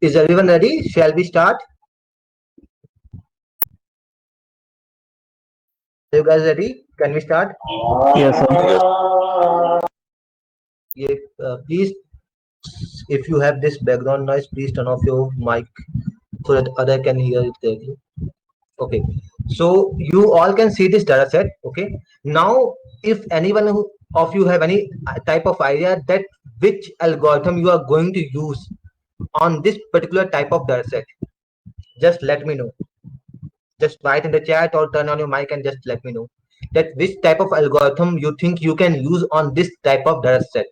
Is everyone ready? Shall we start? Are you guys ready? Can we start? Yes, sir. Please, if you have this background noise, please turn off your mic so that other can hear it clearly. Okay, so you all can see this data set. Okay, now if anyone of you have any type of idea that which algorithm you are going to use on this particular type of data set, just let me know. Just write in the chat or turn on your mic and just let me know that which type of algorithm you think you can use on this type of data set.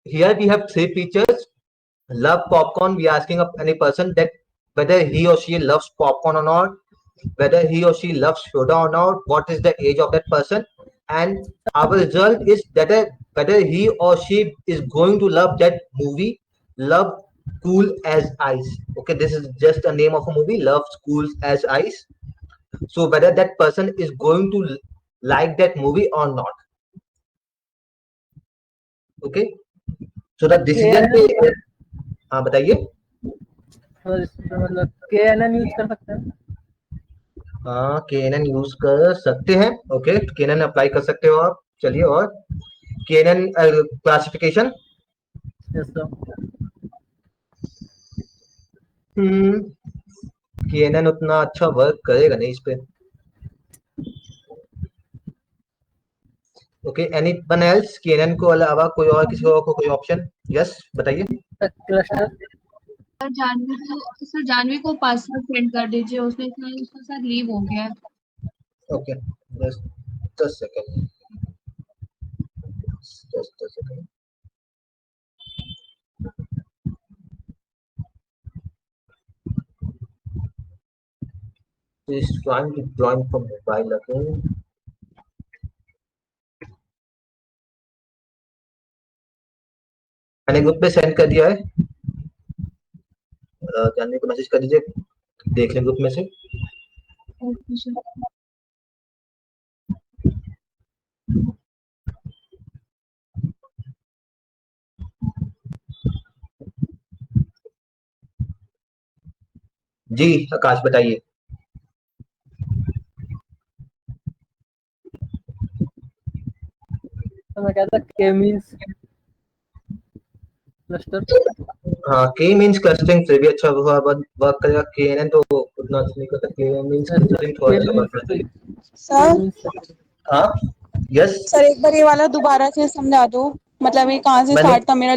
Here we have three features. Love popcorn. We are asking of any person that whether he or she loves popcorn or not, whether he or she loves soda or not, what is the age of that person, and our result is that whether he or she is going to love that movie, Love Cool as Ice. Okay, this is just a name of a movie, Love Cool as Ice. So whether that person is going to like that movie or not. Okay, so the decision पे हाँ बताइए. मतलब KNN use कर सकते हैं. हाँ KNN use कर सकते हैं. ओके, KNN अप्लाई कर सकते हो आप. चलिए, और KNN classification. Yes, sir. KNN उतना अच्छा वर्क करेगा नहीं इस पे. Okay, anyone else? KNN को अलावा कोई और, किसी और को कोई ऑप्शन? यस, बताइए. क्लस्टर. सर जानवी को पासवर्ड सेंड कर दीजिए, उसका शायद लीव हो गया है. ओके, बस 10 second. 10 second. He's trying to join from mobile again. मैंने ग्रुप पे सेंड कर दिया है. जानवी को मैसेज कर दीजिए, देख लें ग्रुप में से. Okay sir. जी आकाश बताइए. तो मैं कहता K मींस क्लस्टर. हाँ, K मींस क्लस्टरिंग से भी अच्छा वर्क करेगा. KNN तो उतना अच्छा नहीं करता. K मींस क्लस्टरिंग थोड़ा अच्छा वर्क करता है. सर हाँ, यस. सर एक बार ये वाला दोबारा से समझा दो, मतलब ये कहाँ से स्टार्ट था मेरा.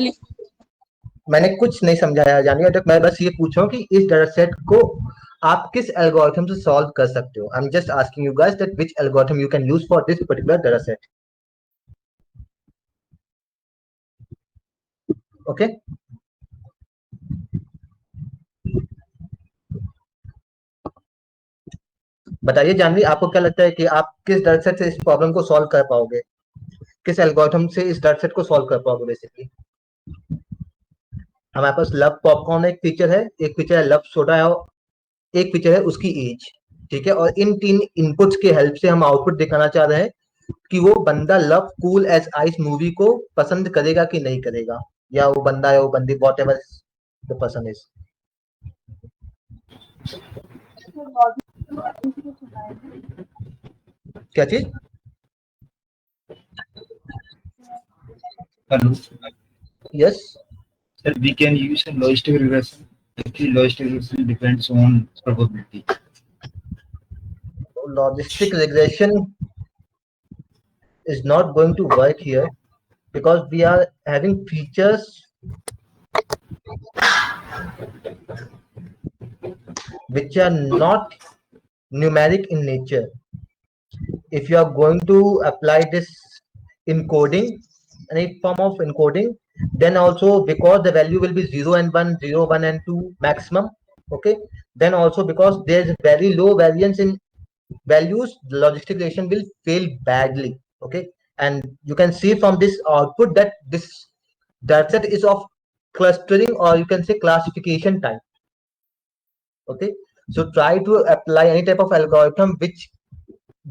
मैंने कुछ नहीं समझाया जानिए. मैं बस ये पूछ रहा हूँ कि इस डाटा सेट को आप किस एल्गोरिथम से सॉल्व कर सकते हो. I am just asking you guys that which algorithm you can use for this particular data set. Okay, बताइए जानवी, आपको क्या लगता है कि आप किस डाटा सेट से इस प्रॉब्लम को सॉल्व कर पाओगे? किस एल्गोरिथम से इस डाटा सेट को सॉल्व कर पाओगे? बेसिकली हमारे पास लव पॉपकॉर्न एक फीचर है, एक फीचर है लव सोडा है, एक फीचर है उसकी एज. ठीक है, और इन तीन इनपुट्स के हेल्प से हम आउटपुट दिखाना चाह रहे हैं कि वो बंदा love cool as ice movie को पसंद करेगा कि नहीं करेगा, या वो बंदा या वो बंदी what ever the person is. क्या चीज? Hello. Yes. Sir, we can use a logistic regression. Actually, logistic regression depends on probability. Logistic regression is not going to work here because we are having features which are not numeric in nature. If you are going to apply this encoding, any form of encoding, then also because the value will be 0 and 1, 0, 1 and 2 maximum. Okay, then also because there is very low variance in values, the logistic regression will fail badly. Okay, and you can see from this output that this data set is of clustering, or you can say classification type. Okay, so try to apply any type of algorithm which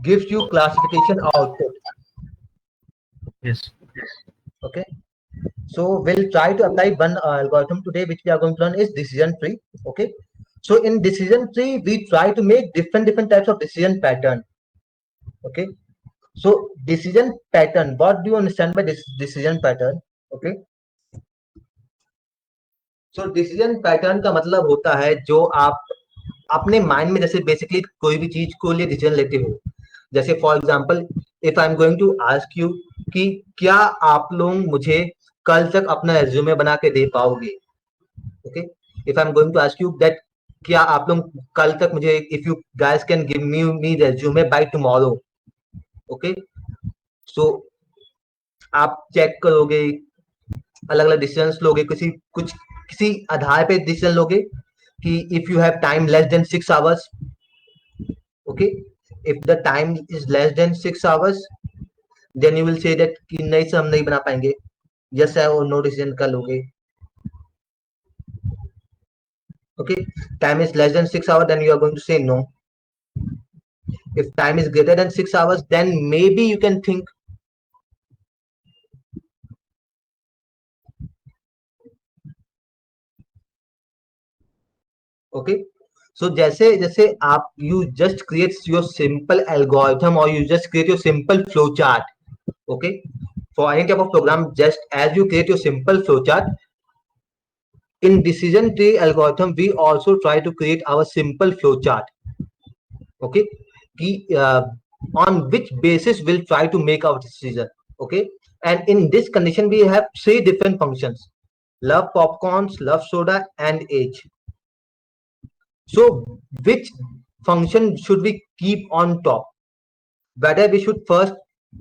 gives you classification output. Yes. Okay, so we'll try to apply one algorithm today, which we are going to learn is decision tree. Okay, so in decision tree, we try to make different types of decision pattern. Okay, so decision pattern, what do you understand by this decision pattern? Okay, so decision pattern का मतलब होता है जो आप अपने mind में जैसे basically कोई भी चीज को लिए डिसीजन लेते हो, जैसे for example if I am going to ask you कि क्या आप लोग मुझे कल तक अपना रेज्यूमे बना के दे पाओगे. Okay, if I am going to ask you that क्या आप लोग कल तक मुझे, if you guys can give me resume by tomorrow. Okay, so आप चेक करोगे, अलग अलग डिसीजन लोगे, किसी आधार पे डिसीजन लोगे कि if you have time less than 6 hours. Okay, if the time is less than 6 hours, then you will say that कि नहीं सर हम नहीं बना पाएंगे, यस है और नो डिसीजन का लोगे. Okay, time is less than 6 hours, then you are going to say no. If time is greater than 6 hours, then maybe you can think. Okay, so जैसे जैसे आप you just create your simple algorithm or you just create your simple flow chart. Okay, for any type of program, just as you create your simple flow chart, in decision tree algorithm we also try to create our simple flow chart. Okay, कि, on which basis we'll try to make our decision. Okay, and in this condition we have 3 different functions: love popcorns, love soda, and age. So which function should we keep on top? Whether we should first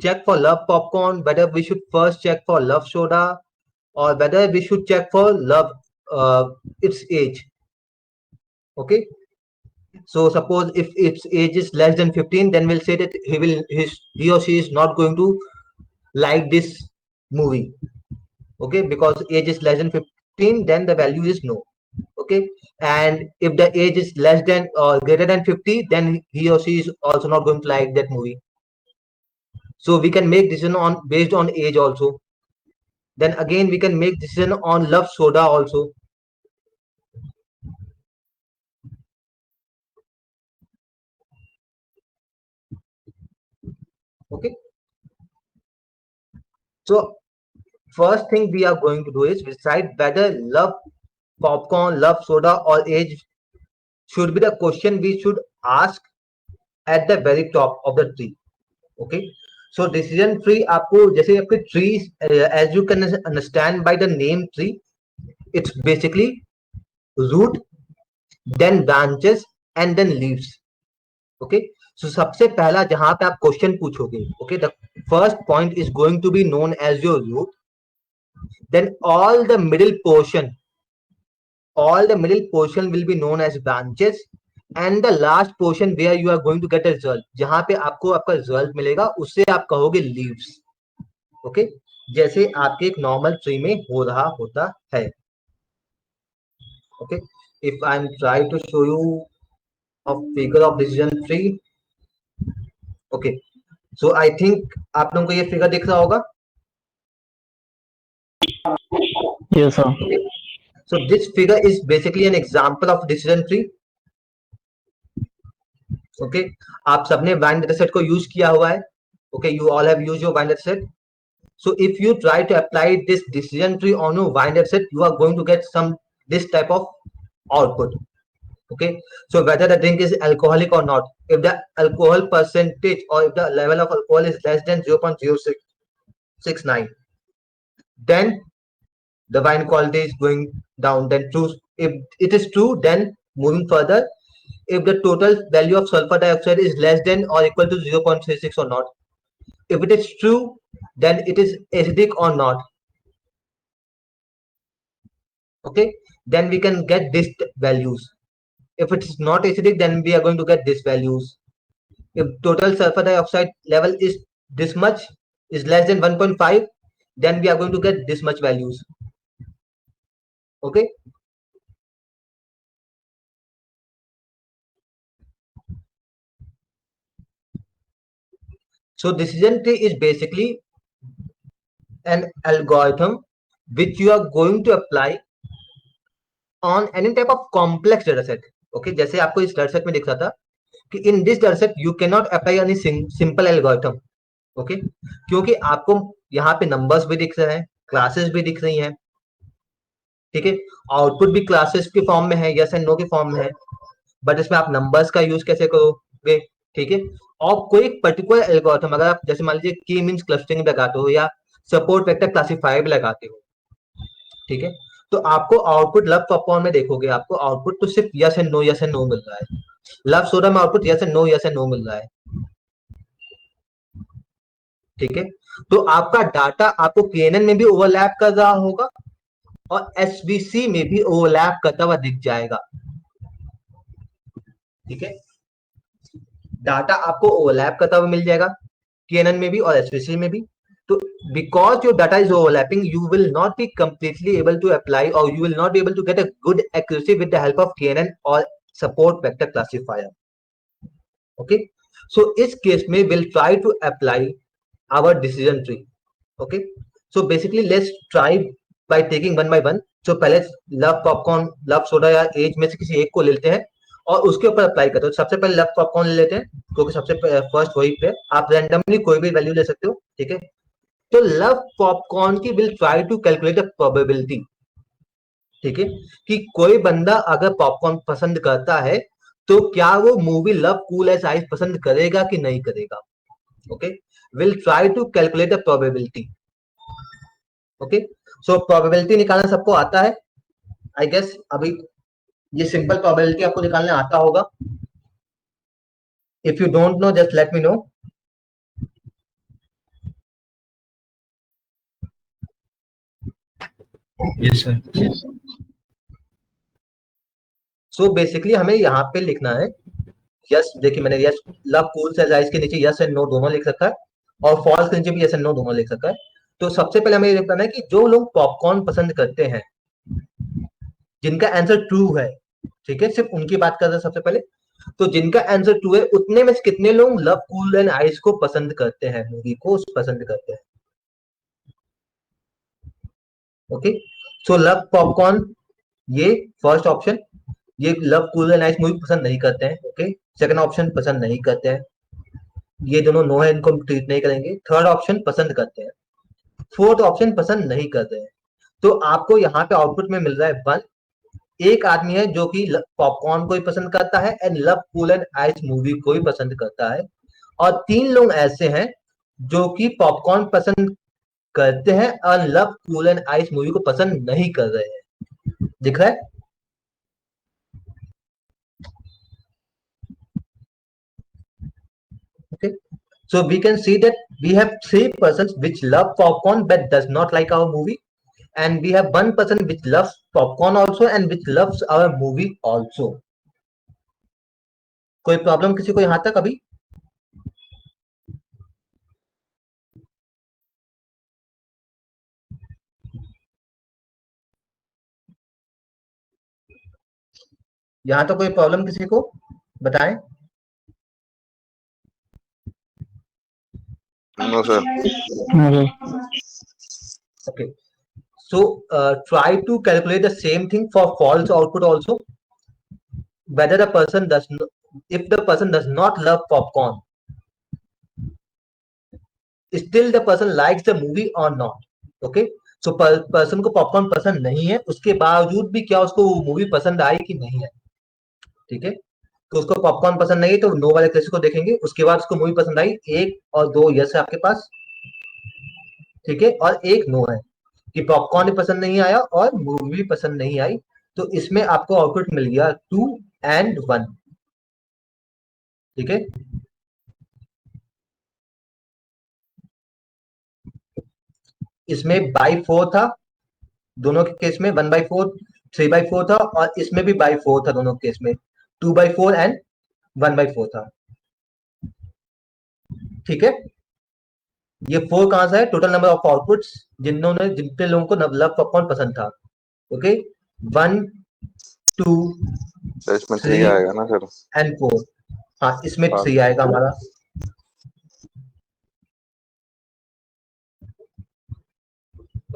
check for love popcorn, whether we should first check for love soda, or whether we should check for love its age. Okay, so suppose if its age is less than 15, then we'll say that he or she is not going to like this movie. Okay, because age is less than 15, then the value is no. Okay, and if the age is less than or greater than 50, then he or she is also not going to like that movie. So we can make decision on based on age also. Then again we can make decision on love soda also. Okay, so first thing we are going to do is decide whether love popcorn, love soda, or age should be the question we should ask at the very top of the tree. Okay, so decision tree आपको जैसे आपके trees, as you can understand by the name tree, it's basically root, then branches, and then leaves. Okay, so सबसे पहला जहां पे आप question पूछोगे, okay, the first point is going to be known as your root. Then all the middle portion will be known as branches, and the last portion where you are going to get a result, जहां पे आपको आपका result मिलेगा, उससे आप कहोगे leaves. Okay, जैसे आपके एक नॉर्मल ट्री में हो रहा होता है. Okay, if I'm trying to show you a figure of decision tree. Okay, so I think आप लोगों को ये फिगर दिख रहा होगा. Yes, sir. Okay, so this figure is basically an example of decision tree. Okay, आप सबने wine dataset को यूज किया हुआ है. Okay, you all have used your wine dataset. So if you try to apply this decision tree on your wine dataset, you are going to get this type of output. Okay, so whether the drink is alcoholic or not, if the alcohol percentage or if the level of alcohol is less than 0.069, then the wine quality is going down. Then true, if it is true, then moving further, if the total value of sulfur dioxide is less than or equal to 0.36 or not, if it is true, then it is acidic or not. Okay, then we can get these values. If it is not acidic, then we are going to get these values. If total sulfur dioxide level is this much, is less than 1.5, then we are going to get this much values. Okay, so decision tree is basically an algorithm which you are going to apply on any type of complex data set. Okay, जैसे आपको इस data set में दिख रहा था कि in this data set you cannot apply any simple algorithm. Okay, क्योंकि आपको यहाँ पे numbers भी दिख रहे हैं, classes भी दिख रही हैं, ठीक है, आउटपुट भी क्लासेस के फॉर्म में है, यस एंड नो के फॉर्म में है, बट इसमें आप नंबर्स का यूज कैसे करोगे, ठीक है। और कोई पर्टिकुलर एल्गोरिथम अगर आप जैसे मान लीजिए की मींस क्लस्टरिंग लगाते हो या सपोर्ट वेक्टर क्लासिफायर भी लगाते हो, ठीक है, तो आपको आउटपुट लव पॉपकॉर्न में देखोगे आपको आउटपुट तो सिर्फ यस एंड नो मिल रहा है। लव सोडा में आउटपुट यस एंड नो मिल रहा है, ठीक है। तो आपका डाटा आपको केएनएन में भी ओवरलैप कर रहा होगा और एसवीसी में भी ओवरलैप करता हुआ दिख जाएगा, ठीक है। डाटा आपको ओवरलैप करता हुआ मिल जाएगा केएनएन में भी और एसवीसी में भी। तो because your data is overlapping you will not be completely able to apply और you will not be able to get a good accuracy with the help of KNN और support vector classifier. Okay, so इस case में will try to apply our decision tree. Okay, so basically let's try by taking one by one. So पहले love popcorn, love soda या age में से किसी एक को लेते हैं और उसके ऊपर अप्लाई करते हो। सबसे पहले लव पॉपकॉर्न ले लेते हैं क्योंकि सबसे फर्स्ट वही पे आप रैंडमली कोई भी वैल्यू ले सकते हो, ठीक है। तो लव पॉपकॉर्न की will try to calculate the probability, ठीक है, कि कोई बंदा अगर पॉपकॉर्न पसंद करता है तो क्या वो movie love cool as ice पसंद करेगा कि नहीं करेगा। Okay, will try to calculate the probability. Okay, so probability निकालना सबको आता है आई गेस। अभी ये सिंपल प्रोबेबिलिटी आपको निकालने आता होगा। If you don't know just let me know. Yes, sir. So basically हमें यहाँ पे लिखना है यस, देखिए मैंने yes love cool as ice के नीचे यस एंड नो दोनों लिख सकता है और फॉल्स के नीचे भी यस एंड नो दोनों लिख सकता है। तो सबसे पहले हमें ये लिखना है कि जो लोग पॉपकॉर्न पसंद करते हैं जिनका आंसर ट्रू है, ठीक है, सिर्फ उनकी बात कर रहे हैं सबसे पहले। तो जिनका आंसर ट्रू है उतने में से कितने लोग लव कूल एंड आइस को पसंद करते हैं, मूवी को पसंद करते हैं। ओके, सो लव पॉपकॉर्न ये फर्स्ट ऑप्शन, ये love cool and ice movie पसंद नहीं करते हैं। ओके, सेकंड ऑप्शन पसंद नहीं करते हैं, ये दोनों नो है, इनको ट्रीट नहीं करेंगे। थर्ड ऑप्शन पसंद करते हैं, फोर्थ ऑप्शन पसंद नहीं करते हैं। तो आपको यहाँ पे आउटपुट में मिल रहा है वन, एक आदमी है जो कि पॉपकॉर्न को भी पसंद करता है and love cool and ice movie को भी पसंद करता है, और तीन लोग ऐसे हैं जो कि पॉपकॉर्न पसंद करते हैं और love cool and ice movie को पसंद नहीं कर रहे हैं। दिख रहा है? Okay, so we can see that we have three persons which love popcorn but does not like our movie, and we have one person which loves popcorn also and which loves our movie also. कोई problem किसी को यहां तक अभी? यहां तो कोई problem किसी को बताएं? No, sir. Okay. Okay, so try to calculate the same thing for false output also. Whether the person does not, if the person does not love popcorn, still the person likes the movie or not. Okay, so person को popcorn पसंद नहीं है, उसके बावजूद भी क्या उसको वो मूवी पसंद आई कि नहीं है, ठीक है। तो उसको पॉपकॉर्न पसंद नहीं है तो नो वाले केस को देखेंगे, उसके बाद उसको मूवी पसंद आई, एक और दो यस है आपके पास, ठीक है, और एक नो है कि पॉपकॉर्न भी पसंद नहीं आया और मूवी भी पसंद नहीं आई। तो इसमें आपको आउटपुट मिल गया 2 and 1, ठीक है। इसमें बाई 4 था दोनों के केस में, 1/4, 3/4 था, और इसमें भी बाई 4 था दोनों के केस में, 2/4 एंड 1/4 था, ठीक है। ये 4 कहां से है? टोटल नंबर ऑफ आउटपुट्स जितने लोगों को लव पॉपकॉर्न पसंद था। ओके, 1 2 तो इसमें 3 3 आएगा ना सर? एंड 4। हाँ, इसमें हाँ। 3 आएगा हमारा।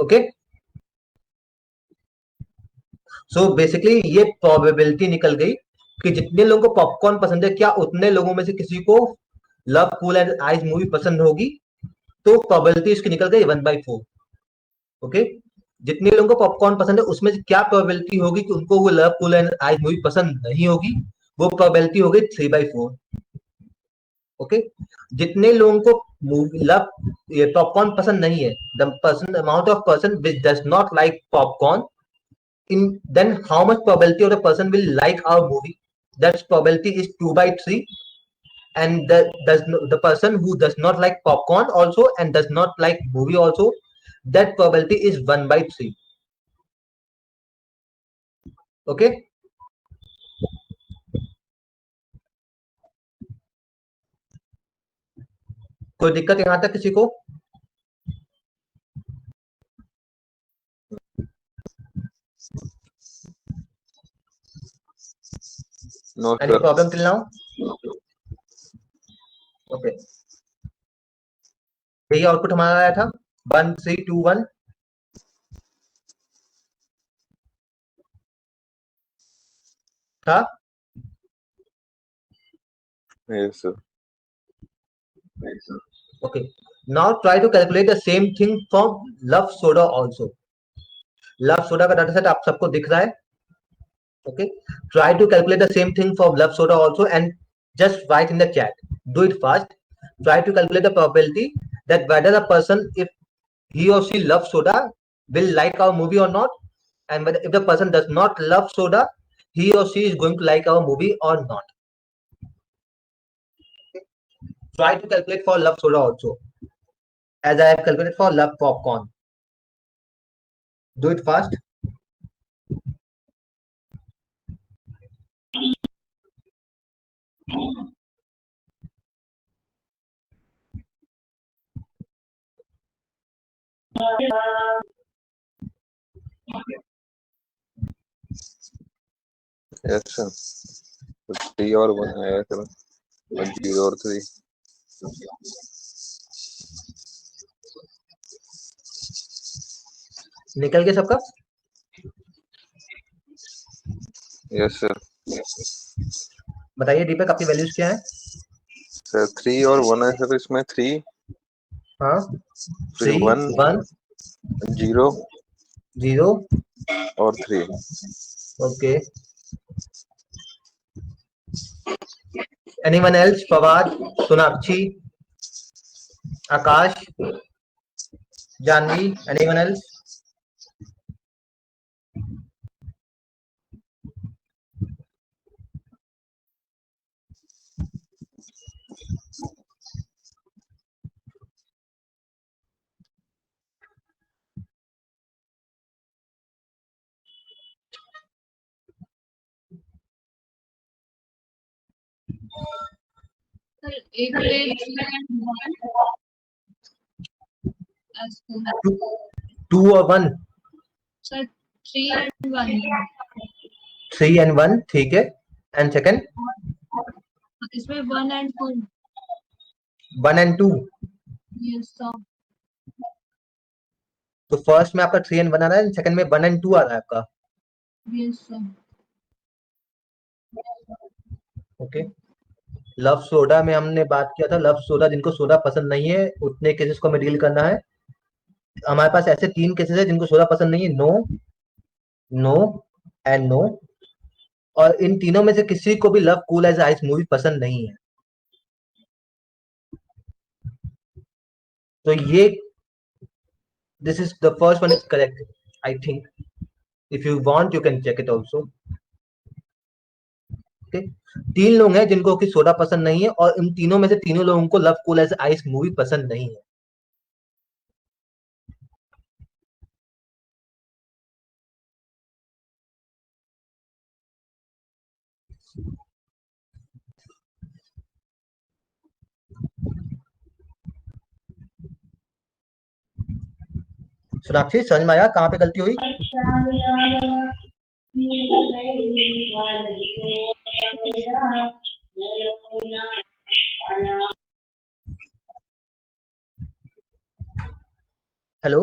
ओके, सो बेसिकली ये प्रोबेबिलिटी निकल गई कि जितने लोगों को पॉपकॉर्न पसंद है, क्या उतने लोगों में से किसी को love cool and ice movie पसंद होगी? तो प्रोबेबिलिटी इसकी निकल गई 1/4। ओके, जितने लोगों को पॉपकॉर्न पसंद है उसमें से क्या प्रोबेबिलिटी होगी कि उनको वो love cool and ice movie पसंद नहीं होगी? वो प्रोबेबिलिटी हो गई 3/4। ओके, जितने लोगों को ये पॉपकॉर्न पसंद नहीं है, the person amount of person which does not like popcorn, in then how much probability of the person will like our movie? That probability is 2/3, and the person who does not like popcorn also and does not like movie also, that probability is 1/3. Okay, कोई दिक्कत यहाँ तक किसी को? No, Any sir. problem till now? Okay, यही output हमारा आया था 1321। था Yes, sir. okay. Now try to calculate the same thing for love soda also. Love soda का डाटा सेट आप सबको दिख रहा है? Okay, try to calculate the same thing for love soda also and just write in the chat. Do it fast. Try to calculate the probability that whether the person, if he or she loves soda, will like our movie or not, and whether if the person does not love soda, he or she is going to like our movie or not. Try to calculate for love soda also, as I have calculated for love popcorn. Do it fast. Yes, sir. 3 और 1 आया sir, और 0 और 3। निकल गया सबका? Yes, sir. बताइए दीपक, आपकी values क्या है? सर 3 और 1 है सर, इसमें 3, हाँ, फिर 1, 0 0 और 3। Okay, anyone else? Fawad, Sonakshi, Akash, Janvi, anyone else? Sir, एक plate 3 and 1 as per. 2 और 1? Sir, 3 and 1. 3 and 1, ठीक है, एंड सेकंड? इसमें 1 and 2. 1 and 2? Yes, sir. तो फर्स्ट में आपका 3 and 1 आ रहा है, सेकंड में 1 and 2 आ रहा है आपका? Yes, sir. Okay, love soda में हमने बात किया था, लव सोडा जिनको सोडा पसंद नहीं है उतने केसेस को हमें डील करना है। हमारे पास ऐसे 3 केसेस है जिनको सोडा पसंद नहीं है, नो, नो एंड नो, और इन तीनों में से किसी को भी love cool as ice movie पसंद नहीं है। तो ये this is the first one is correct I think. If you want you can check it also. Okay, 3 लोग हैं जिनको कि सोडा पसंद नहीं है, और इन तीनों में से तीनों लोगों को love cool as ice movie पसंद नहीं है। सोनाक्षी, समझ में आया कहाँ पे गलती हुई? हेलो,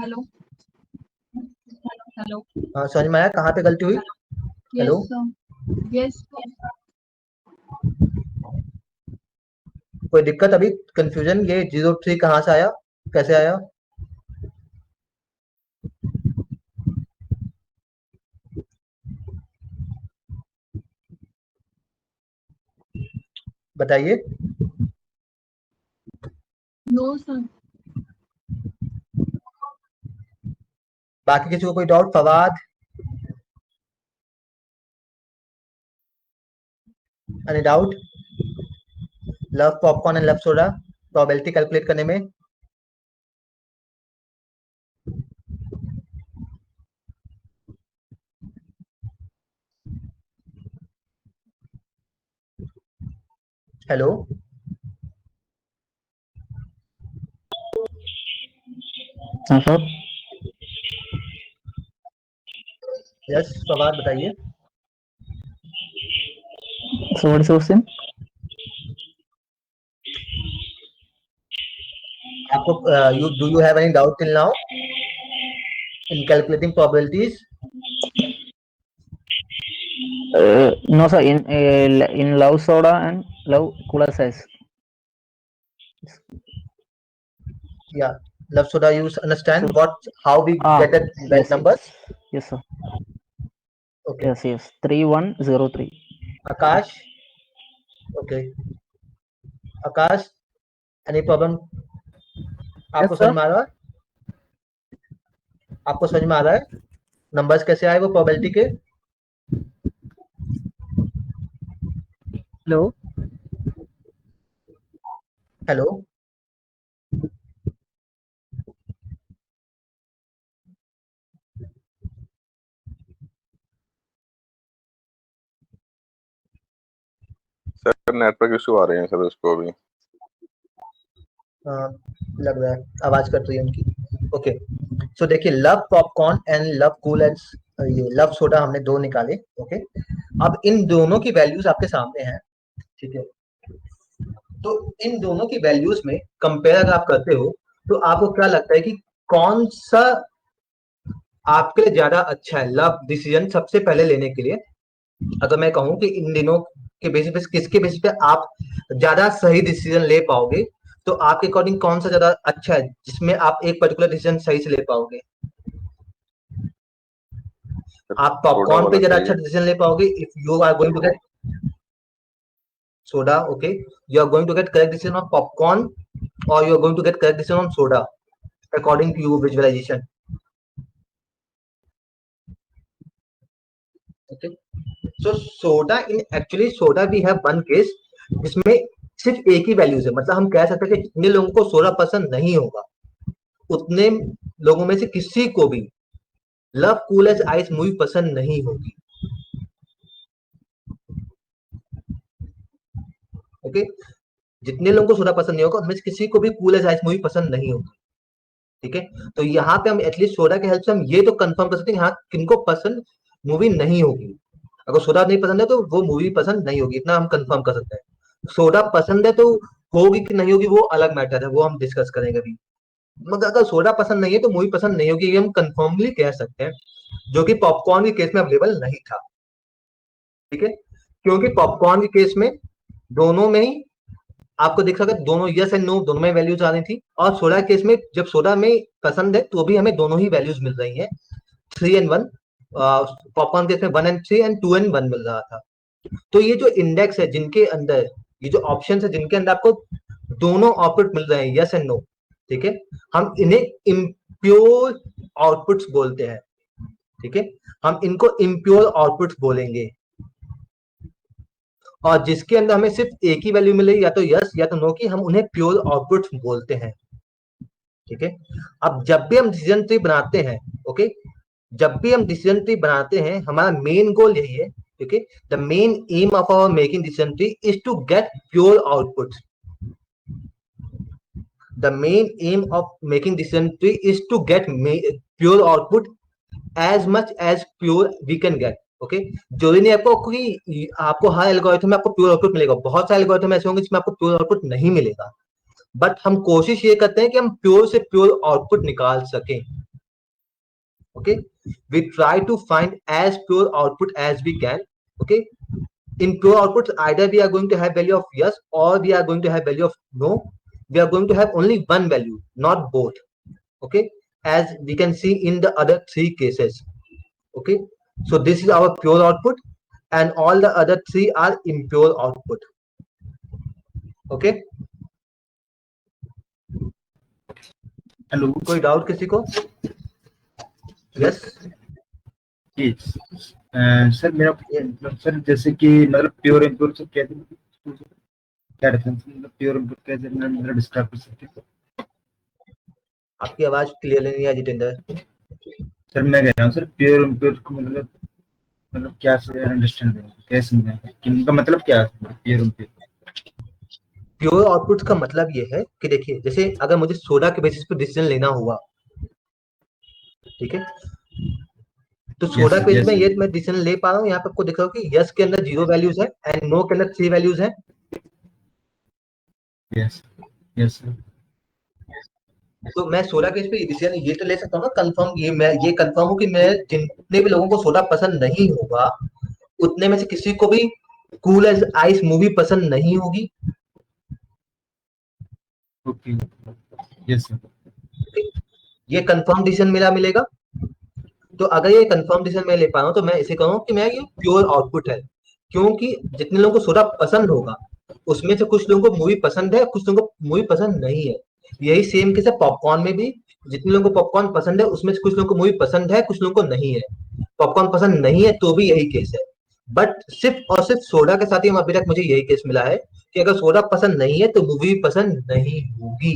हेलो हेलो हाँ समझ में आया कहाँ पे गलती हुई? हेलो यस सर यस कोई दिक्कत अभी कंफ्यूजन ये 03 कहाँ से आया कैसे आया? बताइए। नो सर बाकी किसी को कोई doubt? Fawad, any doubt? Love popcorn and love soda probability calculate करने में? हेलो हाँ सर। यस फवाद बताइए। So what is your question? आपको you do you have any doubt till now in calculating probabilities? No sir. In love soda and love cooler size. Yeah, love soda you understand So, what how we get at that yes, numbers? yes sir. Okay. Yes. 3103. Akash, okay. Akash, any problem? आपको समझ में आ रहा है? आपको समझ में आ रहा है नंबर्स कैसे आए वो प्रोबेबिलिटी के? Hello hello sir network issue आ रहे हैं सर उसको भी। हाँ, लग रहा है आवाज कट रही है उनकी। ओके सो देखिए love popcorn and love cool and ये लव सोडा हमने दो निकाले। ओके अब इन दोनों की वैल्यूज आपके सामने हैं, ठीक है? तो इन दोनों की वैल्यूज में कंपेयर अगर आप करते हो तो आपको क्या लगता है कि कौन सा आपके लिए ज्यादा अच्छा है लव डिसीजन सबसे पहले लेने के लिए? अगर मैं कहूं कि इन दिनों के बेसिस पे किसके बेसिस पे आप ज्यादा सही डिसीजन ले पाओगे, तो आपके अकॉर्डिंग कौन सा ज्यादा अच्छा है जिसमें आप एक पर्टिकुलर डिसीजन सही से ले पाओगे? आप सोडा पॉपकॉर्न पे वाला ज्यादा चाहिए। अच्छा डिसीजन ले पाओगे if you are going to get soda, okay, you are going to get correct decision on popcorn or you are going to get correct decision on soda according to your visualization. Okay, so soda in actually soda we have one case जिसमें सिर्फ एक ही values है, मतलब हम कह सकते हैं कि जितने लोगों को सोडा पसंद नहीं होगा उतने लोगों में से किसी को भी love cool as ice movie पसंद नहीं होगी। ओके जितने लोगों को सोडा पसंद नहीं होगा उनमें से किसी को भी कूल एज आइस मूवी पसंद नहीं होगी, ठीक है? तो यहाँ पे हम एटलीस्ट सोडा के हेल्प से हम ये तो कंफर्म कर सकते हैं यहाँ किनको पसंद मूवी नहीं होगी। अगर सोडा नहीं पसंद है तो वो मूवी पसंद नहीं होगी, इतना हम कंफर्म कर सकते हैं। सोडा पसंद है तो होगी कि नहीं होगी वो अलग मैटर है, वो हम डिस्कस करेंगे अभी। मगर अगर सोडा पसंद नहीं है तो मूवी पसंद नहीं होगी, ये हम कंफर्मली कह सकते हैं, जो कि पॉपकॉर्न के केस में अवेलेबल नहीं था, ठीक है? क्योंकि पॉपकॉर्न के केस में दोनों में ही आपको दिख सकता है दोनों यस एंड नो दोनों में वैल्यूज आ रही थी, और सोडा केस में जब सोडा में पसंद है तो भी हमें दोनों ही वैल्यूज मिल रही हैं 3 एंड 1, पॉपकॉर्न केस में 1 एंड 3 एंड 2 एंड 1 मिल रहा था। तो ये जो इंडेक्स है जिनके अंदर ये जो ऑप्शन है जिनके अंदर आपको दोनों आउटपुट मिल रहे हैं यस एंड नो, ठीक है, हम इन्हें इम्प्योर आउटपुट्स बोलते हैं, ठीक है? हम इनको इम्प्योर आउटपुट्स बोलेंगे। और जिसके अंदर हमें सिर्फ एक ही वैल्यू मिलेगी या तो यस या तो नो की, हम उन्हें प्योर आउटपुट बोलते हैं, ठीक है? अब जब भी हम डिसीजन ट्री बनाते हैं, ओके, जब भी हम डिसीजन ट्री बनाते हैं हमारा मेन गोल यही है, ठीक है? The main aim of our making decision tree is to get pure output. The main aim of making decision tree is to get pure output as much as pure we can get. Okay जरूरी नहीं आपको कि आपको हर algorithm में आपको pure output मिलेगा, बहुत सारे एल्गोरिथम ऐसे होंगे जिसमें आपको प्योर आउटपुट नहीं मिलेगा, बट हम कोशिश ये करते हैं कि हम प्योर से प्योर आउटपुट निकाल सकें, Okay, we try to find as pure output as we can. Okay, in pure output, either we are going to have value of yes or we are going to have value of no. We are going to have only one value, not both. Okay, as we can see in the other three cases. Okay, so this is our pure output and all the other three are impure output. Okay, hello कोई doubt किसी को? Yes sir मेरा मतलब sir जैसे कि मतलब pure impure से कैसे क्या डिफरेंस मतलब प्योर इम्प्योर कैसे मतलब डिस्क्राइब कर सकते हैं? आपकी आवाज क्लियर नहीं है जितेंद्र. सर मैं कह रहा हूँ सर प्योर इम्प्योर को मतलब क्या से अंडरस्टैंड कैसे समझें कि इनका मतलब क्या है प्योर इम्प्योर? प्योर आउटपुट का मतलब ये है कि देखिए, जैसे अगर मुझे सोडा के बेसिस पे डिसीजन लेना हुआ, ठीक है, तो सोडा के बेसिस में ये मैं डिसीजन ले पा रहा हूँ. यहाँ पे आपको दिख रहा हो कि यस के अंदर 0 वैल्यूज है एंड नो के अंदर 3 वैल्यूज है. Yes yes sir. तो मैं सोडा के बेसिस पे डिसीजन ये तो ले सकता हूँ ना कंफर्म, ये कंफर्म हूँ कि मैं जितने भी लोगों को सोडा पसंद नहीं होगा उतने में से किसी को भी कूल एज आइस मूवी पसंद नहीं होगी. Okay yes sir. ये कंफर्म डिसीजन मेरा मिलेगा. तो अगर ये कंफर्म डिसीजन मैं ले पा रहा हूँ तो मैं इसे कहूँ कि मैं ये प्योर आउटपुट है, क्योंकि जितने लोगों को सोडा पसंद होगा उसमें से कुछ लोगों को मूवी पसंद है, कुछ लोगों को मूवी पसंद नहीं है. यही सेम केस है पॉपकॉर्न में भी. जितने लोगों को पॉपकॉर्न पसंद है उसमें से कुछ लोगों को मूवी पसंद है, कुछ लोगों को नहीं है. पॉपकॉर्न पसंद नहीं है तो भी यही केस है. बट सिर्फ और सिर्फ सोडा के साथ ही अभी तक मुझे यही केस मिला है कि अगर सोडा पसंद नहीं है तो मूवी पसंद नहीं होगी.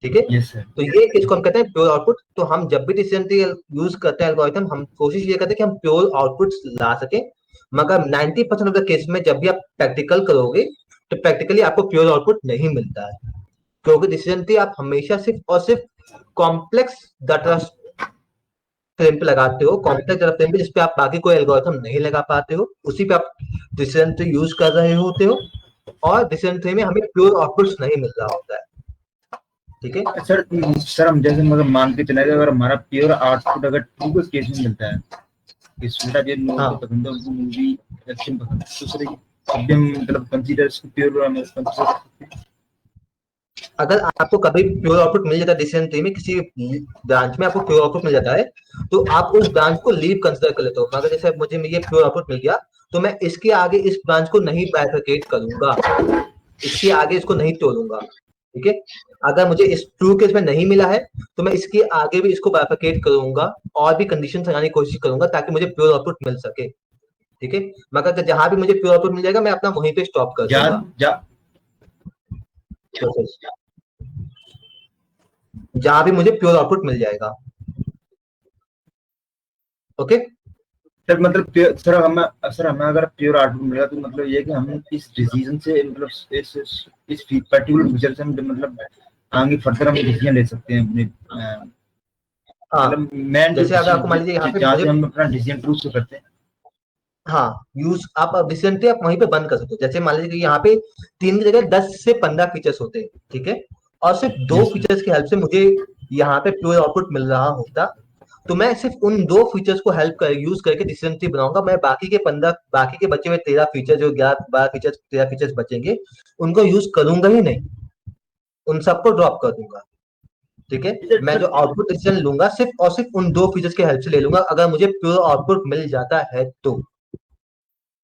ठीक है, यस सर. तो ये किसको हम कहते हैं प्योर आउटपुट. तो हम जब भी डिसीजन ट्री यूज करते हैं एल्गोरिथम, हम कोशिश ये करते हैं कि हम प्योर आउटपुट ला सके. मगर 90% ऑफ द केस में जब भी आप प्रैक्टिकल करोगे तो प्रैक्टिकली आपको प्योर आउटपुट नहीं मिलता है, क्योंकि डिसीजन ट्री आप हमेशा सिर्फ और सिर्फ कॉम्प्लेक्स डाटा फ्रेम पे लगाते हो. कॉम्प्लेक्स डाटा फ्रेम पे जिसपे आप बाकी कोई एल्गोरिथम नहीं लगा पाते हो, उसी पे आप डिसीजन ट्री यूज कर रहे होते हो. और डिसीजन ट्री में हमें प्योर आउटपुट्स नहीं मिल रहा होता है. ठीक है सर. सर हम जैसे मतलब मान के चले अगर हमारा प्योर आउटपुट अगर ट्रू के केस में मिलता है कि सोडा जो लोगों को पसंद है उनको मूवी एक्शन पसंद है, तो सर अभी हम मतलब कंसीडर इसको प्योर हम कंसीडर. अगर आपको कभी प्योर आउटपुट मिल जाता है डिसीजन ट्री में, किसी ब्रांच में आपको प्योर आउटपुट मिल जाता है तो आप उस ब्रांच को लीव कंसीडर कर लेते हो. मगर जैसे मुझे ये प्योर आउटपुट मिल गया तो मैं इसके आगे इस ब्रांच को नहीं बाइफरकेट करूंगा, इसके आगे इसको नहीं तोड़ूंगा. ठीक है, अगर मुझे इस ट्रू केस में नहीं मिला है तो मैं इसके आगे भी इसको बाइफरकेट करूंगा और भी कंडीशन लगाने की कोशिश करूंगा ताकि मुझे प्योर आउटपुट मिल सके. ठीक है, मगर जहां भी मुझे प्योर आउटपुट मिल जाएगा मैं अपना वहीं पे स्टॉप कर दूंगा. जहां भी मुझे प्योर आउटपुट मिल जाएगा. ओके सर मतलब सर हमें अगर प्योर आउटपुट मिलेगा तो मतलब ये कि हम इस डिसीजन से मतलब इस पर्टिकुलर फीचर से हम मतलब आगे फर्दर हम डिसीजन ले सकते हैं अपने. मतलब मैं जैसे अगर आपको मान लीजिए यहाँ पे जहाँ से हम अपना डिसीजन ट्रू से करते हैं. हाँ, यूज आप डिसीजन ट्री आप वहीं पे बंद कर सकते हो. जैसे मान लीजिए कि यहाँ पे 3 की जगह 10 से 15 फीचर्स होते हैं. ठीक है, और सिर्फ 2 फीचर्स की हेल्प से मुझे यहाँ पे प्योर आउटपुट मिल रहा होता तो मैं सिर्फ उन 2 फीचर्स को हेल्प कर यूज करके डिसीजन ट्री बनाऊंगा. मैं बाकी के बचे हुए 13 फीचर, जो 11-12 फीचर्स 13 फीचर्स बचेंगे उनको यूज करूंगा ही नहीं, उन सबको ड्रॉप कर दूंगा. ठीक है, मैं जो आउटपुट डिसीजन लूंगा सिर्फ और सिर्फ उन 2 फीचर्स की हेल्प से ले लूंगा अगर मुझे प्योर आउटपुट मिल जाता है तो.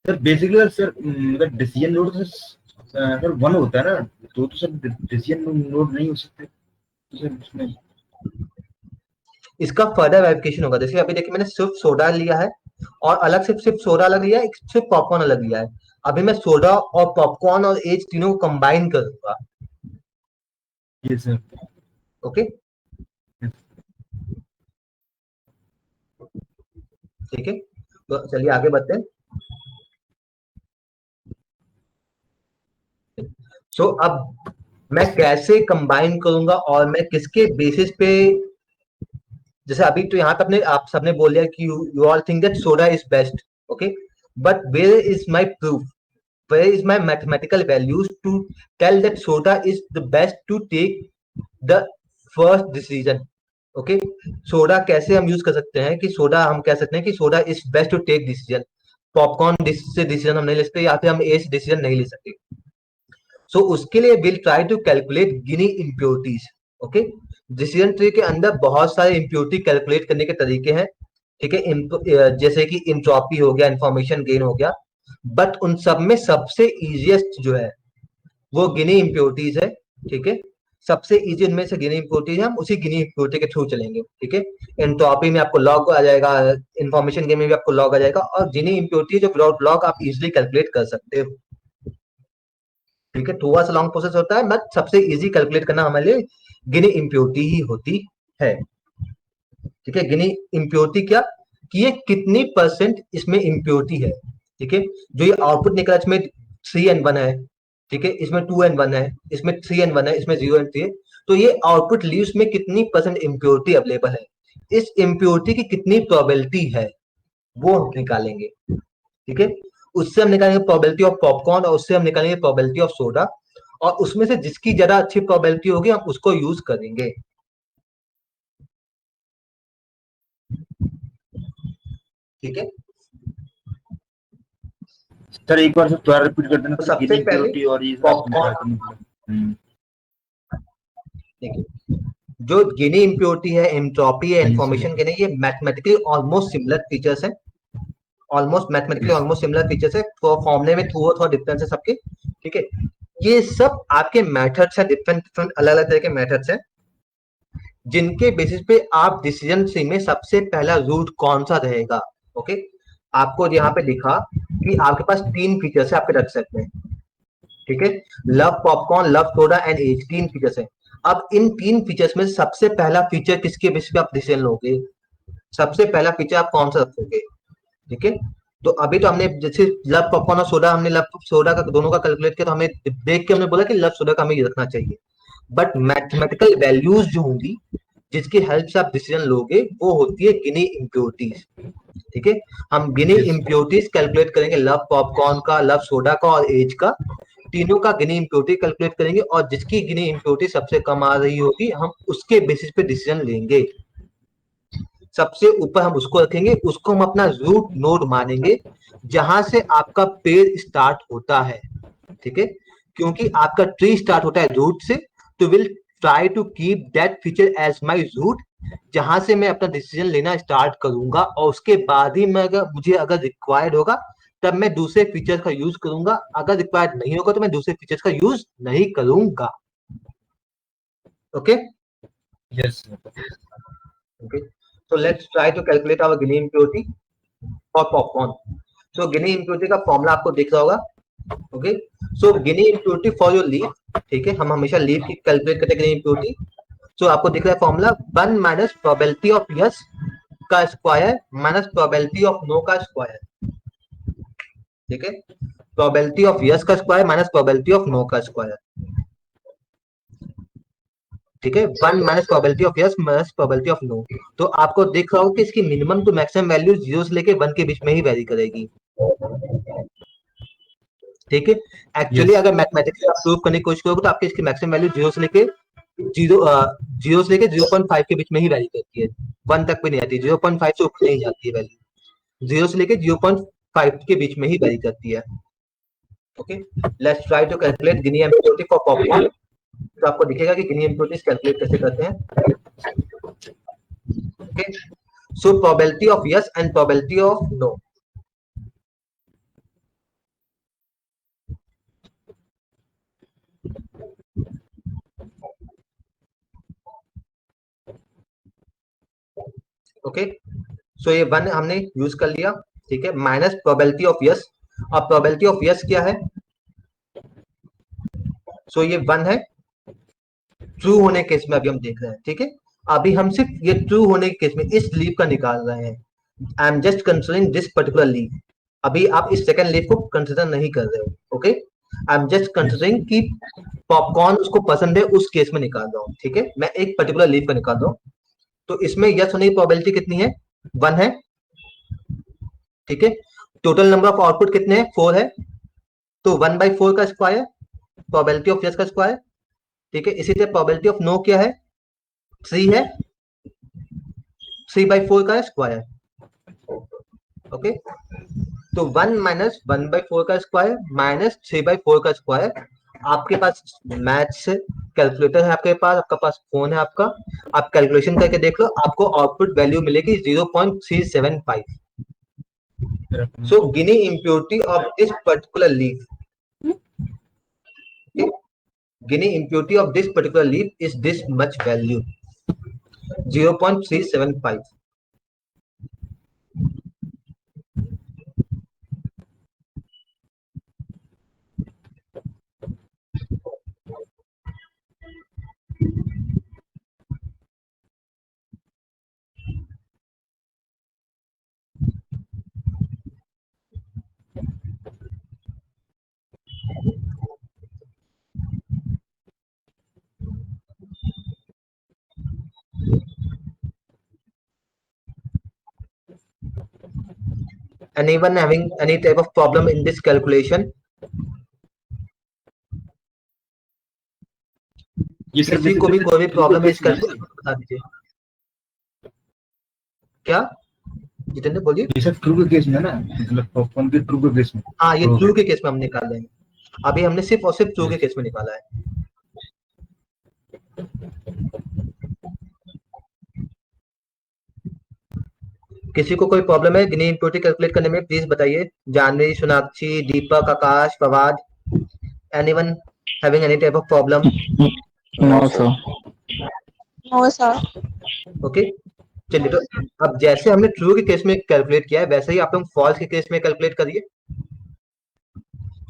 सर बेसिकली सर मतलब डिसीजन नोड सर 1 होता है ना, तो सर डिसीजन नोड नहीं हो सकते तो सर उसमें इसका फर्दर वेरिफिकेशन होगा. जैसे अभी देखिए मैंने सिर्फ सोडा लिया है और अलग से सिर्फ सोडा अलग लिया है, सिर्फ पॉपकॉर्न अलग लिया है. अभी मैं सोडा और पॉपकॉर्न और एज तीनों को कंबाइन करूंगा. ये सर. ओके, ठीक है, तो चलिए आगे बढ़ते हैं. सो अब मैं कैसे कंबाइन करूंगा और मैं किसके बेसिस पे. जैसे अभी तो यहाँ पे अपने आप सबने बोल दिया कि you all think that soda is best. Okay, but where is my proof, where is my mathematical values to tell that soda is the best to take the first decision? Okay, soda कैसे हम use कर सकते हैं कि soda हम कह सकते हैं कि soda is best to take decision, popcorn से डिसीजन हम नहीं ले सकते या फिर हम ए से डिसीजन नहीं ले सकते। सो उसके लिए will try to calculate Gini impurities. Okay, decision tree के अंदर बहुत सारे इम्प्योरिटी कैलकुलेट करने के तरीके हैं, ठीक है, जैसे कि इंट्रोपी हो गया, इंफॉर्मेशन गेन हो गया, बट उन सब में सबसे इजिएस्ट जो है वो गिनी इम्प्योरिटीज है, ठीक है। सबसे इजी उनमें से गिनी इम्प्योरिटीज है, हम उसी गिनी इम्प्योरिटी के थ्रू चलेंगे, ठीक है। एंट्रोपी में आपको लॉग आ जाएगा, इंफॉर्मेशन गेन में भी आपको लॉग आ जाएगा, और गिनी इम्प्योरिटी जो विदाउट लॉग आप इजिली कैलकुलेट कर सकते हो, ठीक है। थोड़ा सा लॉन्ग प्रोसेस होता है, बट सबसे इजी कैलकुलेट करना हमारे लिए गिनी इम्प्योरिटी ही होती है, ठीक है। गिनी इम्प्योरिटी क्या कि ये कितनी परसेंट इसमें इम्प्योरिटी है, ठीक है। जो ये आउटपुट निकला इसमें 3n1 है, ठीक है, इसमें 2n1 है, इसमें 3n1 है, इसमें 0n3 है, तो ये आउटपुट लीव्स में कितनी परसेंट इम्प्योरिटी अवेलेबल है, इस इम्प्योरिटी की कितनी प्रोबेबिलिटी है वो हम निकालेंगे, ठीक है। उससे हम निकालेंगे प्रोबेबिलिटी ऑफ पॉपकॉर्न, और उससे हम निकालेंगे प्रोबेबिलिटी ऑफ सोडा, और उसमें से जिसकी ज्यादा अच्छी प्रोबेबिलिटी होगी हम उसको यूज करेंगे, ठीक है। सर एक बार सर दोबारा रिपीट कर देना, तो सर सबसे गिनी पहले इम्प्योरिटी और ये सब पॉपकॉर्न, देखिए जो गिनी इम्प्योरिटी है, एंट्रोपी है, हाँ जी इंफॉर्मेशन गेन है, ये मैथमेटिकली ऑलमोस्ट सिमिलर फीचर्स हैं, almost mathematically almost similar features है, तो फॉर्मूले में थोड़ा डिफरेंस है सबके, ठीक है। ये सब आपके मेथड्स है, डिफरेंट डिफरेंट अलग अलग तरह के मेथड्स हैं, जिनके बेसिस पे आप डिसीजन ट्री में सबसे पहला रूट कौन सा रहेगा, ओके। आपको यहाँ पे दिखा कि आपके पास 3 फीचर्स है आपके रख सकते हैं, ठीक है। Love popcorn, love soda and age, 3 features हैं। अब इन 3 फीचर्स में सबसे पहला फीचर किसके बेसिस पे आप डिसीजन लोगे, सबसे पहला फीचर आप कौन सा रखोगे, ठीक है। तो अभी तो हमने जैसे लव पॉपकॉर्न और सोडा, हमने लव सोडा का दोनों का कैलकुलेट किया, तो हमें देख के हमने बोला कि लव सोडा का हमें ये रखना चाहिए, बट मैथमेटिकल वैल्यूज जो होंगी जिसकी हेल्प से आप डिसीजन लोगे वो होती है गिनी इम्प्योरिटीज, ठीक है। हम गिनी इम्प्योरिटीज कैलकुलेट करेंगे, लव पॉपकॉर्न का, लव सोडा का और एज का, तीनों का गिनी इम्प्योरिटी कैलकुलेट करेंगे, और जिसकी गिनी इम्प्योरिटी सबसे कम आ रही होगी हम उसके बेसिस पे डिसीजन लेंगे, सबसे ऊपर हम उसको रखेंगे, उसको हम अपना रूट नोड मानेंगे जहां से आपका पेड़ स्टार्ट होता है, ठीक है। क्योंकि आपका ट्री स्टार्ट होता है रूट से, तो will try to keep that feature as my root, जहां से मैं अपना डिसीजन लेना स्टार्ट करूंगा, और उसके बाद ही मैं अगर रिक्वायर्ड होगा तब मैं दूसरे फीचर का यूज करूंगा, अगर रिक्वायर्ड नहीं होगा तो मैं दूसरे फीचर्स का यूज नहीं करूंगा, okay. Yes Okay, so let's try to calculate our Gini impurity for popcorn. So Gini impurity का फॉर्मूला आपको दिख रहा होगा, okay. So Gini impurity for your leaf, ठीक है, हम हमेशा लीफ की कैलकुलेट करते हैं Gini impurity। सो आपको दिख रहा है formula 1 minus probability of yes का square minus probability of no का स्क्वायर, ठीक है। प्रोबेबिलिटी ऑफ यस का square minus probability of no का स्क्वायर, ठीक है। 1 minus probability of yes minus probability of no. तो आपको देख रहा हो कि इसकी मिनिमम टू मैक्सिमम वैल्यू 0 से लेके 1 के बीच में ही वेरी करेगी, ठीक है। एक्चुअली यस अगर मैथमेटिकली आप प्रूव करने की कोशिश करोगे तो आपकी इसकी मैक्सिमम वैल्यू 0 से लेके 0.5 के बीच में ही वैरी करती है, 1 तक भी नहीं आती, 0.5 से ऊपर नहीं जाती है वैल्यू, 0 से लेके 0.5 के बीच में ही वैरी करती है, okay. Let's try to calculate Gini impurity for popcorn. तो आपको दिखेगा कि गिनी इम्प्योरिटीज कैलकुलेट कैसे करते हैं, okay. So probability of yes and probability of no, okay. So ये 1 हमने यूज कर लिया, ठीक है, माइनस प्रोबेबिलिटी ऑफ यस, और प्रोबेबिलिटी ऑफ यस क्या है, सो ये 1 है ट्रू होने के केस में अभी हम देख रहे हैं, ठीक है। अभी हम सिर्फ ये ट्रू होने के केस में इस लीव का निकाल रहे हैं, I am just considering this particular leave, अभी आप इस सेकंड लीव को कंसिडर नहीं कर रहे हो, okay. I am just considering कि पॉपकॉर्न उसको पसंद है उस केस में निकाल रहा हूँ, ठीक है, मैं एक पर्टिकुलर लीव का निकाल रहा हूँ। तो इसमें यस होने की प्रोबेबिलिटी कितनी है, 1 है, ठीक है। टोटल नंबर ऑफ आउटपुट कितने हैं, 4 है, तो 1/4 का स्क्वायर प्रोबेबिलिटी ऑफ यस का स्क्वायर, ठीक है। इसी तरह प्रोबेबिलिटी ऑफ नो क्या है, 3 है, 3/4 का स्क्वायर। ओके, तो 1 माइनस 1/4 का स्क्वायर माइनस 3/4 का स्क्वायर। आपके पास मैथ से कैलकुलेटर है, आपके पास, आपका पास फोन है आपका, आप कैलकुलेशन करके देख लो, आपको आउटपुट वैल्यू मिलेगी 0.375। So Guinea impurity of this particular leaf, okay, Guinea impurity of this particular leaf is this much value, 0.375. Anyone having any type of problem in this calculation? ये sir किसी को भी कोई भी प्रॉब्लम है इस calculation में बता दीजिए। क्या जितेंद्र बोलिए। ये सर ट्रू के केस में ना, मतलब पॉपकॉर्न के ट्रू के केस में। हाँ, ये ट्रू के केस में हम निकाल लेंगे। अभी हमने सिर्फ और सिर्फ ट्रू के केस में निकाला है। किसी को कोई प्रॉब्लम है गिनी इम्प्योरिटी कैलकुलेट करने में, प्लीज बताइए। Janvi, Sonakshi, Deepak, Akash, Fawad, anyone having any type of problem? No, sir. No sir. Okay, चलिए, तो अब जैसे हमने ट्रू के केस में कैलकुलेट किया है वैसे ही आप लोग फॉल्स के केस में कैलकुलेट करिए।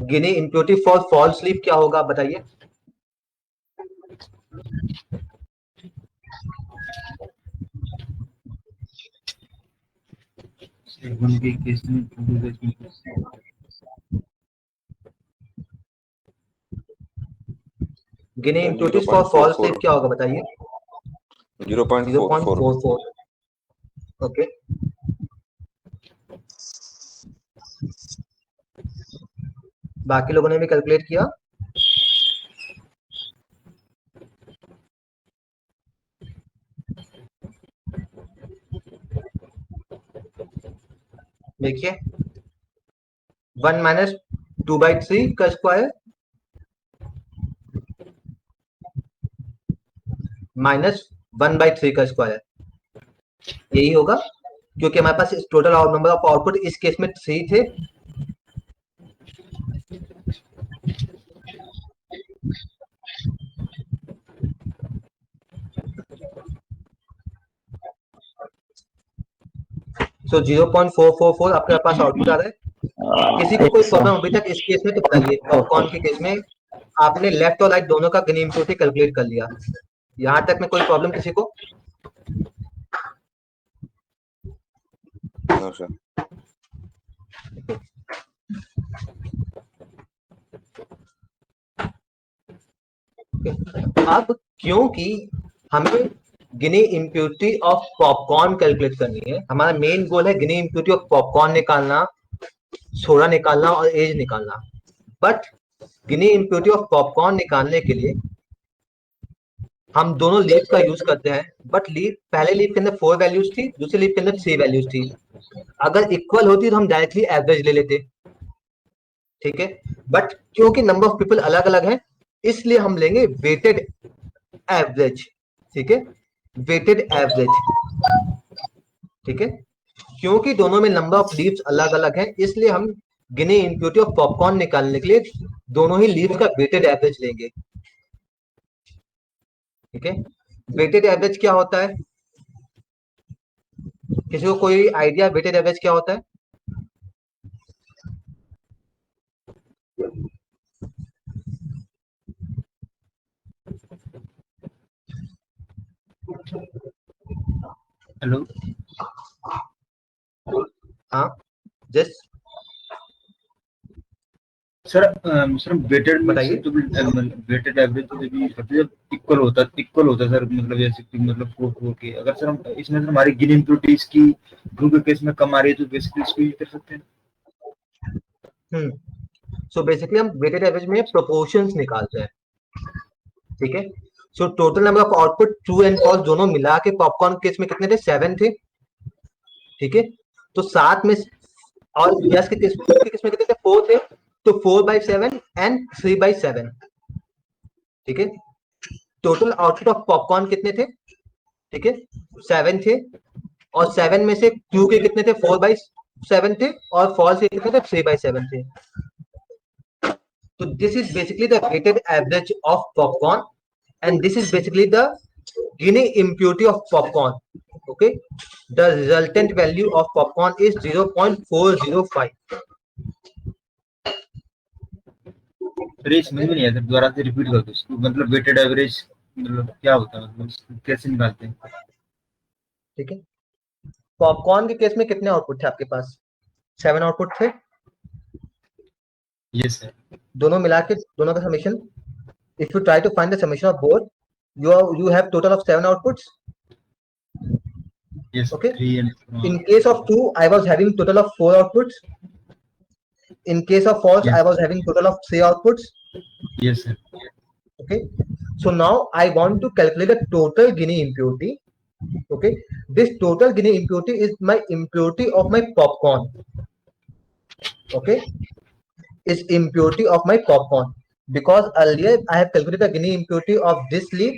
गिनी इम्प्योरिटी फॉर फॉल्स लीफ क्या होगा बताइए। वन के केस में ट्रू के केस में गिनी इम्प्योरिटी फॉर फॉल्स लीफ क्या होगा बताइए। 0.44। 0.44। ओके, बाकी लोगों ने भी कैलकुलेट किया। देखिए, 1 माइनस 2/3 का स्क्वायर माइनस 1/3 का स्क्वायर, यही होगा, क्योंकि हमारे पास टोटल नंबर ऑफ आउटपुट इस केस में 3 थे। सो 0.444 आपके पास आउटपुट आ रहा है। किसी को कोई प्रॉब्लम अभी तक इस केस में तो बताइए। पॉपकॉर्न के केस में आपने लेफ्ट और राइट दोनों का गिनी इम्प्योरिटी कैलकुलेट कर लिया, यहाँ तक में कोई प्रॉब्लम किसी को? No, sir. अब क्योंकि हमें गिनी इम्प्योरिटी ऑफ पॉपकॉर्न कैलकुलेट करनी है, हमारा मेन गोल है गिनी इम्प्योरिटी ऑफ पॉपकॉर्न निकालना, सोडा निकालना और एज निकालना। But Guinea impurity of popcorn निकालने के लिए हम दोनों लीफ का यूज करते हैं। बट लीफ, पहले लीफ के अंदर 4 वैल्यूज थी, दूसरे लीफ के अंदर 3 वैल्यूज थी। अगर इक्वल होती तो हम डायरेक्टली एवरेज ले लेते, ठीक है। बट क्योंकि नंबर ऑफ पीपल अलग अलग हैं, इसलिए हम लेंगे वेटेड एवरेज, ठीक है, वेटेड एवरेज, ठीक है। क्योंकि दोनों में नंबर ऑफ लीव्स अलग अलग हैं, इसलिए हम गिनी इम्प्योरिटी ऑफ पॉपकॉर्न निकालने के लिए दोनों ही लीव्स का वेटेड एवरेज लेंगे, ठीक है। वेटेड एवरेज क्या होता है? किसी को कोई आइडिया वेटेड एवरेज क्या होता है? हेलो हाँ, जस्ट सर, सर वेटेड बताइए। तो वेटेड एवरेज तो जब इक्वल होता है सर, मतलब जैसे कि मतलब 4 के, अगर सर हम इसमें सर हमारी गिनी इम्प्योरिटी इसकी ट्रू के केस में कम आ रही है तो बेसिकली इसको यूज कर सकते हैं। सो बेसिकली हम वेटेड एवरेज में प्रोपोर्शंस निकालते हैं, ठीक है। So total number of output true and false दोनों मिला के पॉपकॉर्न केस में कितने थे? 7 थे। ठीक है, तो 7 में और यस के किसमें कितने थे, 4 थे, तो 4/7 एंड 3/7, ठीक है। टोटल आउटपुट ऑफ पॉपकॉर्न कितने थे, ठीक है, 7 थे, और 7 में से क्यू के कितने थे, 4/7 थे, और फॉल्स के कितने थे, 3/7 थे। तो this is basically the weighted average of popcorn, and this is basically the Gini impurity of popcorn. Okay, the resultant value of popcorn is 0.405. Sir ये समझ में नहीं आया सर, दोबारा से रिपीट कर दो इसको, मतलब वेटेड एवरेज मतलब क्या होता है, मतलब इसको कैसे निकालते हैं? ठीक है, पॉपकॉर्न के केस में कितने आउटपुट थे आपके पास, 7 आउटपुट थे, यस सर। दोनों मिला के दोनों का summation, if you try to find the summation of both, you have total of 7 outputs. Yes, Okay. 3 and In case of true, I was having total of 4 outputs. In case of false, Yes. I was having total of 3 outputs. yes sir. Okay, so now I want to calculate the total Gini impurity. Okay, this total Gini impurity is my impurity of my popcorn. Okay, is impurity of my popcorn, because earlier I have calculated the Gini impurity of this leaf,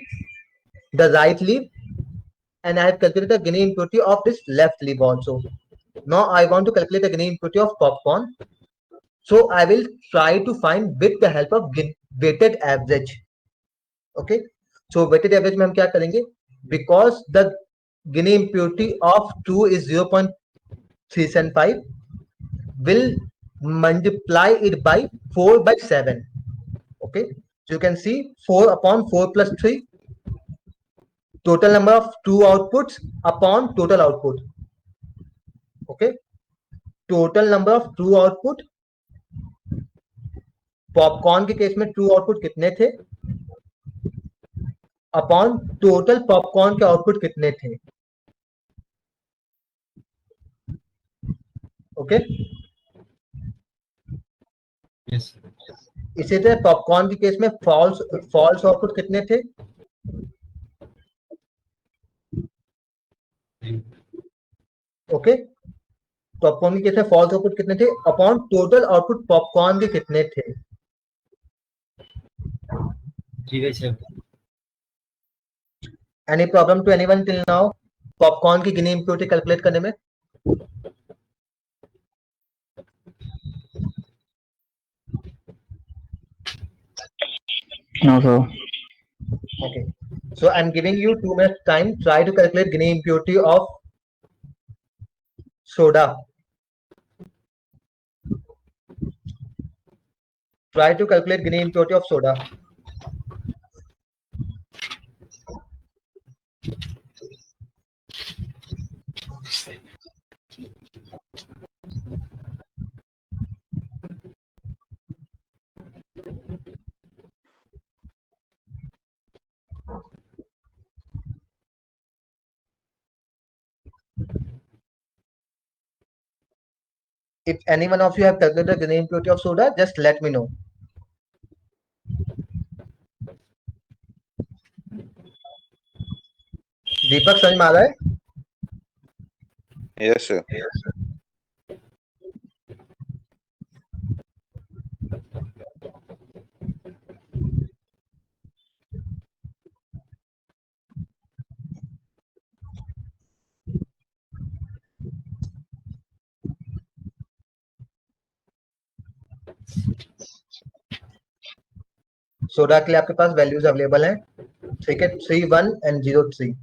the right leaf, and I have calculated the Gini impurity of this left leaf also. Now I want to calculate the Gini impurity of popcorn. So I will try to find with the help of weighted average. Okay, so weighted average में हम क्या करेंगे, because the Gini impurity of 2 is 0.375, will multiply it by 4/7. Okay, so you can see 4 upon 4 plus 3, total number of 2 outputs upon total output. Okay, total number of true output, popcorn के case में true output कितने थे, upon total popcorn के output कितने थे। Okay, yes इसी तरह popcorn के केस में फॉल्स आउटपुट कितने थे, ओके, पॉपकॉर्न के केस में फॉल्स आउटपुट कितने थे अपॉन टोटल आउटपुट पॉपकॉर्न के कितने थे। 3/7 any problem to anyone till now popcorn की गिनी इम्प्योरिटी कैलकुलेट करने में। No, sir. Okay, so I'm giving you 2 minutes time. Try to calculate Gini impurity of soda. Try to calculate Gini impurity of soda. If any one of you have calculated the Gini impurity of soda, just let me know. दीपक समझ में आ रहा है? Yes, sir. Soda के लिए आपके पास values available हैं, ठीक है, 3, 1 एंड 0, 3।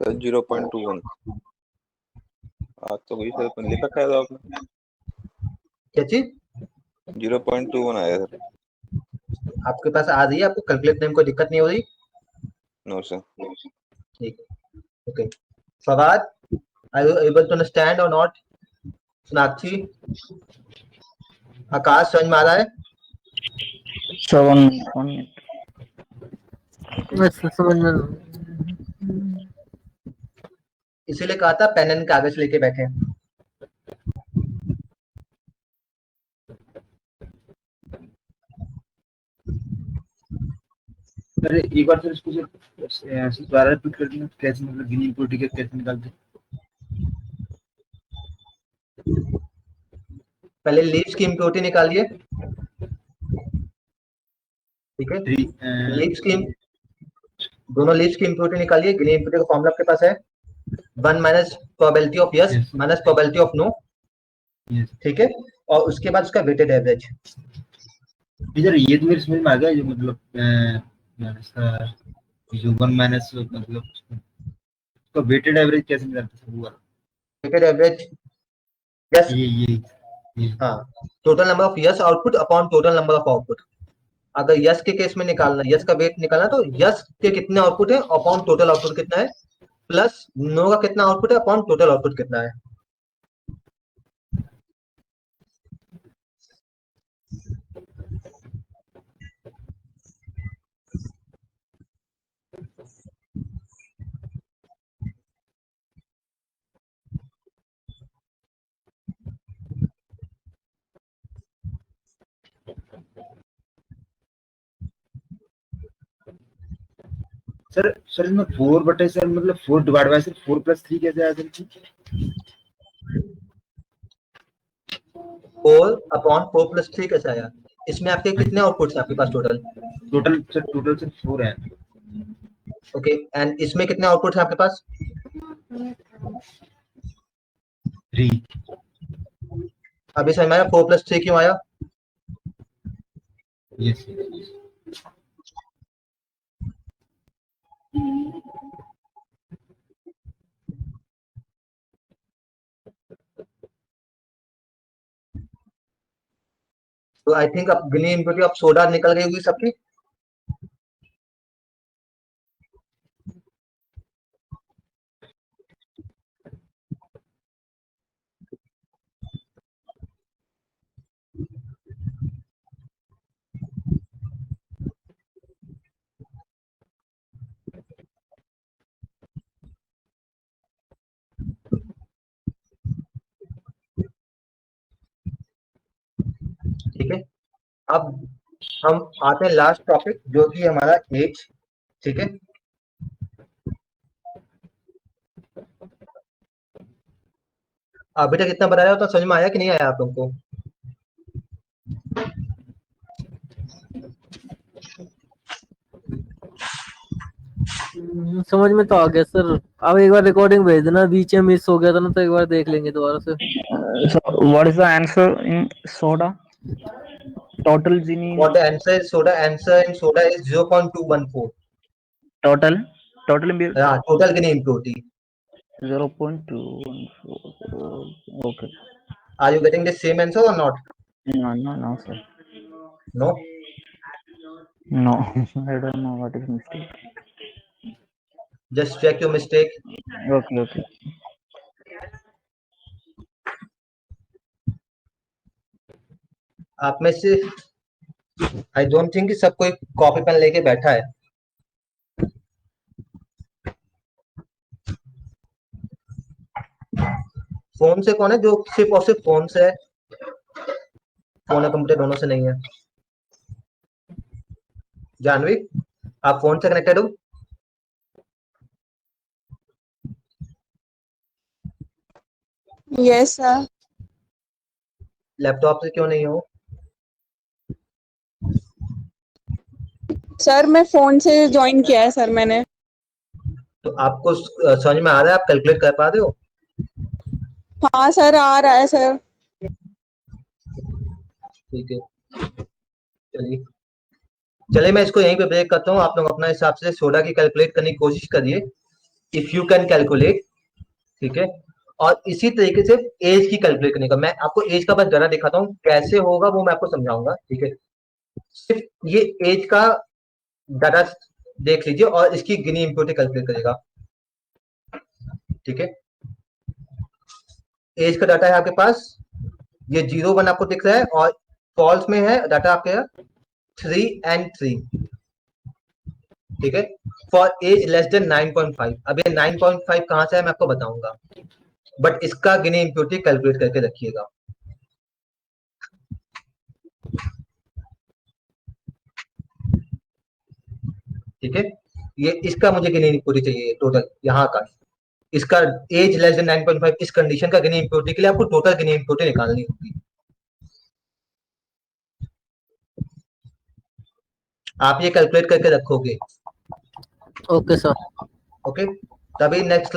0.21 आज तो वही सर लिख रखा है तो आपने क्या चीज 0.21 आया सर। आपके पास आ रही है? आपको कैलकुलेट में कोई दिक्कत नहीं हो रही? No sir. ठीक है, okay. Fawad, are you able to understand और नॉट? सोनाक्षी, आकाश, समझ में आ रहा है? So one minute. बस समझ में इसीलिए कहा था पेन एंड कागज लेके बैठे। अरे एक बार सर इसको ऐसे दोबारा रिपीट कर देना, कैसे मतलब गिनी इम्प्योरिटी के कैसे निकालते? पहले लीव्स की इम्प्योरिटी निकालिए, ठीक है? लीव्स की दोनों लीव्स की इम्प्योरिटी निकालिए। गिनी इम्प्योरिटी का फॉर्मूला आपके पास है 1 minus probability of yes Yes. Minus probability of no, Yes. ठीक है? और उसके बाद उसका वेटेड एवरेज। इधर ये तो मेरे समझ में आ गया, जो मतलब इसका जो 1 माइनस मतलब उसका वेटेड एवरेज कैसे निकालते हैं? वो वाला। वेटेड एवरेज यस, ये हाँ, total number of yes output upon total number of output. अगर यस के केस में निकालना, यस का वेट निकालना, तो यस के कितने आउटपुट है अपॉन टोटल आउटपुट कितना है, प्लस नो का कितना आउटपुट है अपॉन टोटल आउटपुट कितना है। सर इसमें 4 बटे सर मतलब 4 डिवाइड बाय सर 4 प्लस 3 कैसे आया सर? 4 अपॉन 4 प्लस 3 कैसे आया? इसमें आपके कितने आउटपुट्स हैं आपके पास टोटल? टोटल सर 4 है। ओके, एंड इसमें कितने आउटपुट्स हैं आपके पास? 3। अभी समझ में आया 4 प्लस 3 क्यों आया? यस। तो आई थिंक अब गिनी इम्प्योरिटी ऑफ सोडा निकल गई होगी सबकी। ठीक है, अब हम आते हैं लास्ट टॉपिक जो कि हमारा एज, ठीक है? अभी तक इतना बताया तो समझ में आया कि नहीं आया आप लोगों को? समझ में तो आ गया सर। अब एक बार रिकॉर्डिंग भेज देना, बीच में मिस हो गया था ना, तो एक बार देख लेंगे दोबारा से। So what is the answer in soda? Total Gini What the answer is soda? Answer in soda is 0.214. total Yeah, total Guinea impurity. 0.214. Okay. Are you getting the same answer or not? No, sir. No. No, I don't know what is mistake. Just check your mistake. Okay. आप में से I don't think कि सब कोई copy pen लेके बैठा है। Phone से कौन है जो सिर्फ और सिर्फ फोन से है? फोन और कंप्यूटर दोनों से नहीं है। जानवी, आप फोन से कनेक्टेड हो? Yes sir. लैपटॉप से क्यों नहीं हो? सर मैं फोन से ज्वाइन किया है सर मैंने। तो आपको समझ में आ रहा है? आप कैलकुलेट कर पा रहे हो? हाँ सर, आ रहा है सर। ठीक है, चलिए मैं इसको यहीं पे ब्रेक करता हूँ। आप लोग अपना हिसाब से सोडा की कैलकुलेट करने की कोशिश करिए इफ यू कैन कैलकुलेट, ठीक है। और इसी तरीके से एज की कैलकुलेट करने का, मैं आपको एज का बस जरा दिखाता हूँ कैसे होगा, वो मैं आपको समझाऊंगा, ठीक है। सिर्फ ये एज का डाटा देख लीजिए और इसकी गिनी इम्प्योरिटी कैलकुलेट करेगा, ठीक है। एज का डाटा है आपके पास, ये 0 1 आपको दिख रहा है, और फॉल्स में है डाटा आपके 3 and 3, ठीक है। फॉर एज लेस देन 9.5, अब ये 9.5 कहां से है मैं आपको बताऊंगा, बट इसका गिनी इम्प्योरिटी कैलकुलेट करके रखिएगा। ठीक है, ये इसका मुझे गिनी इम्प्योरिटी चाहिए टोटल यहाँ का, इसका एज लेस देन 9.5 इस कंडीशन का गिनी इम्प्योरिटी के लिए आपको टोटल गिनी इम्प्योरिटी निकालनी होगी। आप ये कैलकुलेट करके रखोगे, ओके सर। ओके। तभी नेक्स्ट